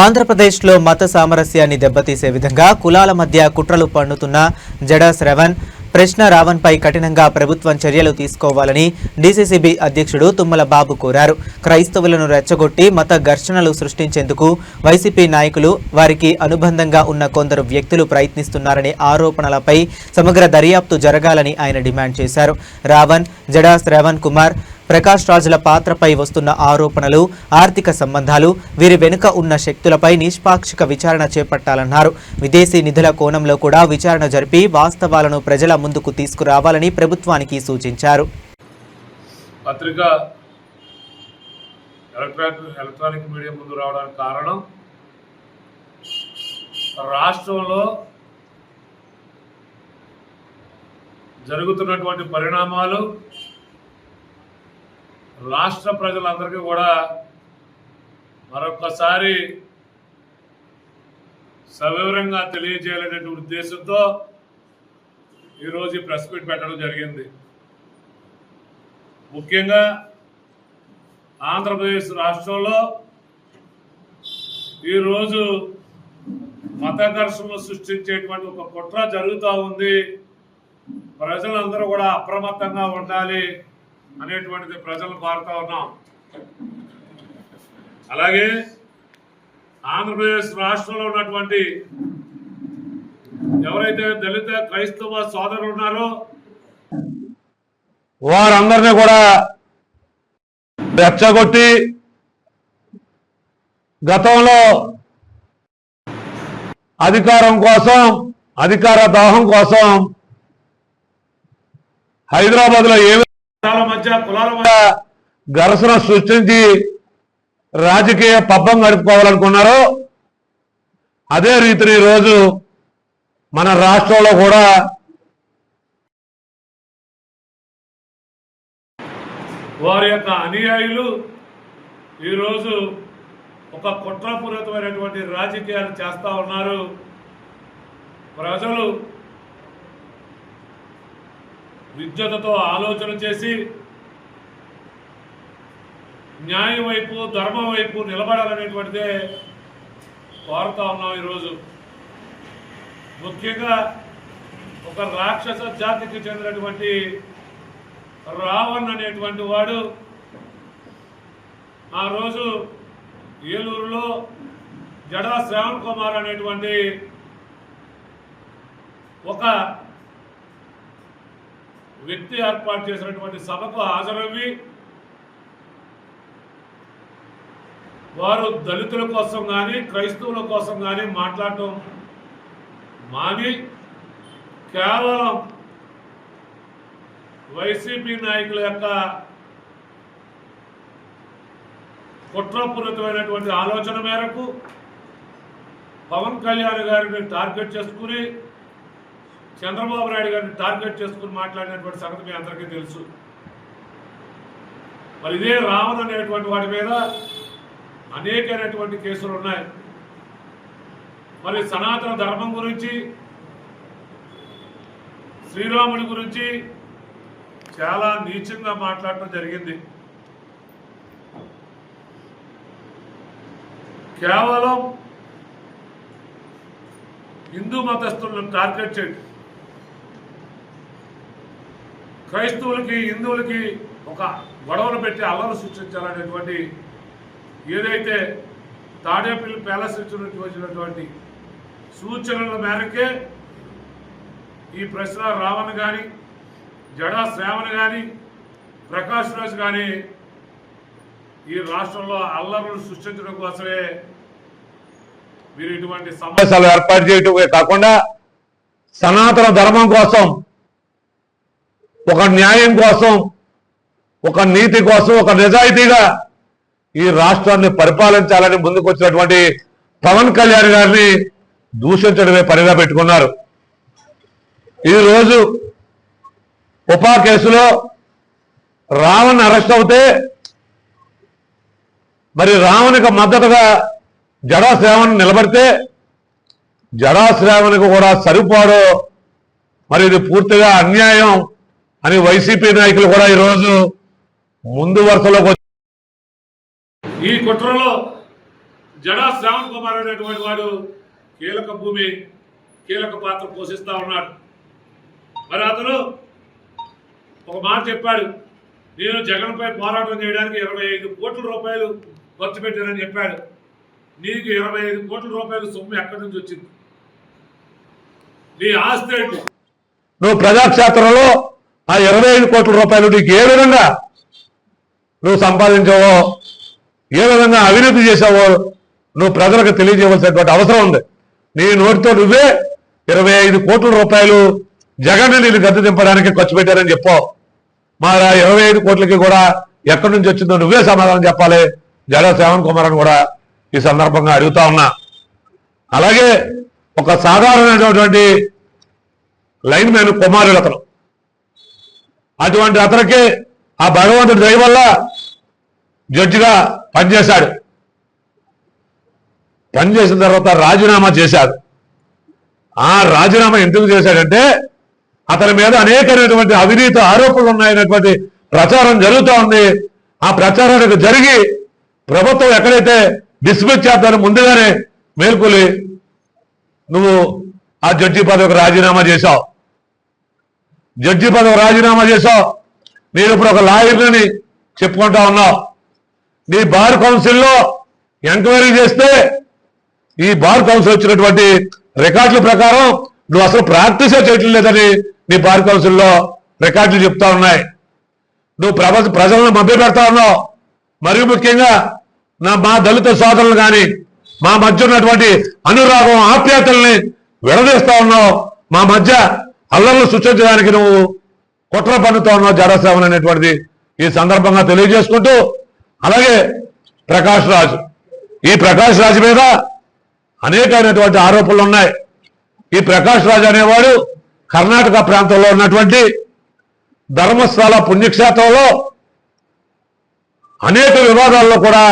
ఆంధ్రప్రదేశ్లో మత సామరస్యాన్ని దెబ్బతీసే విధంగా కులాల మధ్య కుట్రలు పన్నుతున్న జడా శ్రవణ్ ప్రశ్న రావణ్పై కఠినంగా ప్రభుత్వం చర్యలు తీసుకోవాలని డీసీసీబీ అధ్యక్షుడు తుమ్మల బాబు కోరారు. క్రైస్తవులను రెచ్చగొట్టి మత ఘర్షణలు సృష్టించేందుకు వైసీపీ నాయకులు, వారికి అనుబంధంగా ఉన్న కొందరు వ్యక్తులు ప్రయత్నిస్తున్నారనే ఆరోపణలపై సమగ్ర దర్యాప్తు జరగాలని ఆయన డిమాండ్ చేశారు. రావణ్, జడా శ్రవణ్ కుమార్, ప్రకాష్ రాజుల పాత్రపై వస్తున్న ఆరోపణలు, ఆర్థిక సంబంధాలు, వీరి వెనుక ఉన్న శక్తులపై నిష్పాక్షిక విచారణ చేపట్టాలన్నారు. విదేశీ నిధుల కోణంలో కూడా విచారణ జరిపి వాస్తవాలను ప్రజల ముందుకు తీసుకురావాలని ప్రభుత్వానికి సూచించారు. పత్రిక ఎలక్ట్రానిక్ మీడియా ముందు రావడానికి కారణం రాష్ట్రంలో జరుగుతున్నటువంటి పరిణామాలు రాష్ట్ర ప్రజలందరికీ కూడా మరొకసారి సవివరంగా తెలియజేయాలనే ఉద్దేశంతో ఈరోజు ఈ ప్రెస్ మీట్ పెట్టడం జరిగింది. ముఖ్యంగా ఆంధ్రప్రదేశ్ రాష్ట్రంలో ఈరోజు మత ఘర్షణలు సృష్టించేటువంటి ఒక కుట్ర జరుగుతూ ఉంది. ప్రజలందరూ కూడా అప్రమత్తంగా ఉండాలి అనేటువంటిది ప్రజలను కోరుతా ఉన్నాం. అలాగే ఆంధ్రప్రదేశ్ రాష్ట్రంలో ఉన్నటువంటి ఎవరైతే దళిత క్రైస్తవ సోదరులు ఉన్నారో వారందరినీ కూడా రెచ్చగొట్టి గతంలో అధికారం కోసం, అధికార దాహం కోసం హైదరాబాద్ లో కులాల మధ్య ఘర్షణ సృష్టించి రాజకీయ పబ్బం గడుపుకోవాలనుకున్నారో అదే రీతిని ఈరోజు మన రాష్ట్రంలో కూడా వారి యొక్క అనుయాయులు ఈరోజు ఒక కుట్రపూరితమైనటువంటి రాజకీయాలు చేస్తూ ఉన్నారు. ప్రజలు విద్యుత్తుతో ఆలోచన చేసి న్యాయం వైపు, ధర్మం వైపు నిలబడాలనేటువంటిదే కోరుతా ఉన్నాం. ఈరోజు ముఖ్యంగా ఒక రాక్షస జాతికి చెందినటువంటి రావణ్ అనేటువంటి వాడు ఆ రోజు ఏలూరులో జడా శ్రవణ్ కుమార్ అనేటువంటి ఒక వ్యక్తి ఏర్పాటు చేసినటువంటి సభకు హాజరవి వారు దళితుల కోసం కానీ క్రైస్తవుల కోసం కానీ మాట్లాడటం మాని కేవలం వైసీపీ నాయకుల యొక్క కుట్రపూరితమైనటువంటి ఆలోచన మేరకు పవన్ కళ్యాణ్ గారిని టార్గెట్ చేసుకుని, చంద్రబాబు నాయుడు గారిని టార్గెట్ చేసుకుని మాట్లాడినటువంటి సంగతి మీ అందరికీ తెలుసు. మరి ఇదే రావణ్ అనేటువంటి వాడి మీద అనేకమైనటువంటి కేసులు ఉన్నాయి. మరి సనాతన ధర్మం గురించి, శ్రీరాముడి గురించి చాలా నీచంగా మాట్లాడటం జరిగింది. కేవలం హిందూ మతస్థులను టార్గెట్ చేయడం, క్రైస్తవులకి హిందువులకి ఒక గొడవలు పెట్టి అల్లలు సృష్టించాలనేటువంటి ఏదైతే తాడేపల్లి ప్యాలెస్ నుంచి వచ్చినటువంటి సూచనల మేరకే ఈ ప్రశ్న రావణ్ కానీ, జడా శ్రావణ్ కానీ, ప్రకాష్ రాజ్ కానీ ఈ రాష్ట్రంలో అల్లర్లు సృష్టించడం కోసమే మీరు ఇటువంటి సమావేశాలు ఏర్పాటు చేయటమే కాకుండా సనాతన ధర్మం కోసం, ఒక న్యాయం కోసం, ఒక నీతి కోసం, ఒక నిజాయితీగా ఈ రాష్ట్రాన్ని పరిపాలించాలని ముందుకు వచ్చినటువంటి పవన్ కళ్యాణ్ గారిని దూషించడమే పనిగా పెట్టుకున్నారు. ఈరోజు ఉపా కేసులో రావణ్ అరెస్ట్ అవుతే మరి రావణ్కి మద్దతుగా జడా శ్రావణ్ నిలబడితే జడా శ్రావణ్కి కూడా సరిపోడు, మరి ఇది పూర్తిగా అన్యాయం అని వైసీపీ నాయకులు కూడా ఈరోజు ముందు వరుసలోకి ఈ కుట్రలో జడా శ్రావణ్ కుమార్ అనేటువంటి వాడు కీలక భూమి కీలక పాత్ర పోషిస్తా ఉన్నాడు. మరి అతను ఒక మాట చెప్పాడు, నేను జగన్పై పోరాటం చేయడానికి 25 కోట్ల రూపాయలు ఖర్చు పెట్టానని చెప్పాడు. నీకు 25 కోట్ల రూపాయలు సొమ్ము ఎక్కడి నుంచి వచ్చింది? నీ ఆస్తి ఏంటి? నువ్వు ప్రజాక్షేత్రంలో ఆ 25 కోట్ల రూపాయలు నీకు ఏ విధంగా నువ్వు సంపాదించావో, ఏ విధంగా అవినీతి చేసావో నువ్వు ప్రజలకు తెలియజేయవలసినటువంటి అవసరం ఉంది. నీ నోటితో నువ్వే 25 కోట్ల రూపాయలు జగన్ నేను గద్దె దింపడానికి ఖర్చు పెట్టారని చెప్పావు. మరి 25 కోట్లకి కూడా ఎక్కడి నుంచి వచ్చిందో నువ్వే సమాధానం చెప్పాలి. జడా శ్రావణ్ కుమార్ అని కూడా ఈ సందర్భంగా అడుగుతా ఉన్నా. అలాగే ఒక సాధారణమైనటువంటి లైన్ మ్యాన్ కుమారుడు అతను. అటువంటి అతనికి ఆ భగవంతుడి దయ వల్ల జడ్జిగా పనిచేశాడు. పనిచేసిన తర్వాత రాజీనామా చేశాడు. ఆ రాజీనామా ఎందుకు చేశాడంటే అతని మీద అనేకమైనటువంటి అవినీతి ఆరోపణలు ఉన్నాయనేటువంటి ప్రచారం జరుగుతూ ఉంది. ఆ ప్రచారానికి జరిగి ప్రభుత్వం ఎక్కడైతే డిస్మిస్ చేద్దామని ముందుగానే మేల్కొలి నువ్వు ఆ జడ్జి పదవికి రాజీనామా చేశావు. జడ్జి పదవి రాజీనామా చేశావు. నేను ఇప్పుడు ఒక లాయర్ని చెప్పుకుంటా ఉన్నావు. నీ బార్ కౌన్సిల్లో ఎంక్వైరీ చేస్తే ఈ బార్ కౌన్సిల్ వచ్చినటువంటి రికార్డుల ప్రకారం నువ్వు అసలు ప్రాక్టీసే చేయటం లేదని నీ బార్ కౌన్సిల్లో రికార్డులు చెప్తా ఉన్నాయి. నువ్వు ప్రజలను మభ్య పెడతా ఉన్నావు. మరియు ముఖ్యంగా మా దళిత సోదరులు కానీ మా మధ్య ఉన్నటువంటి అనురాగం ఆప్యాయతల్ని విడదీస్తా ఉన్నావు. మా మధ్య అల్లర్లు సృష్టించడానికి నువ్వు కుట్ర పన్నుతా ఉన్నావు జడా శ్రావణ్ అనేటువంటిది ఈ సందర్భంగా తెలియజేసుకుంటూ, అలాగే ప్రకాష్ రాజ్, ఈ ప్రకాష్ రాజ్ మీద అనేకమైనటువంటి ఆరోపణలు ఉన్నాయి. ఈ ప్రకాష్ రాజ్ అనేవాడు కర్ణాటక ప్రాంతంలో ఉన్నటువంటి ధర్మస్థల పుణ్యక్షేత్రంలో అనేక వివాదాల్లో కూడా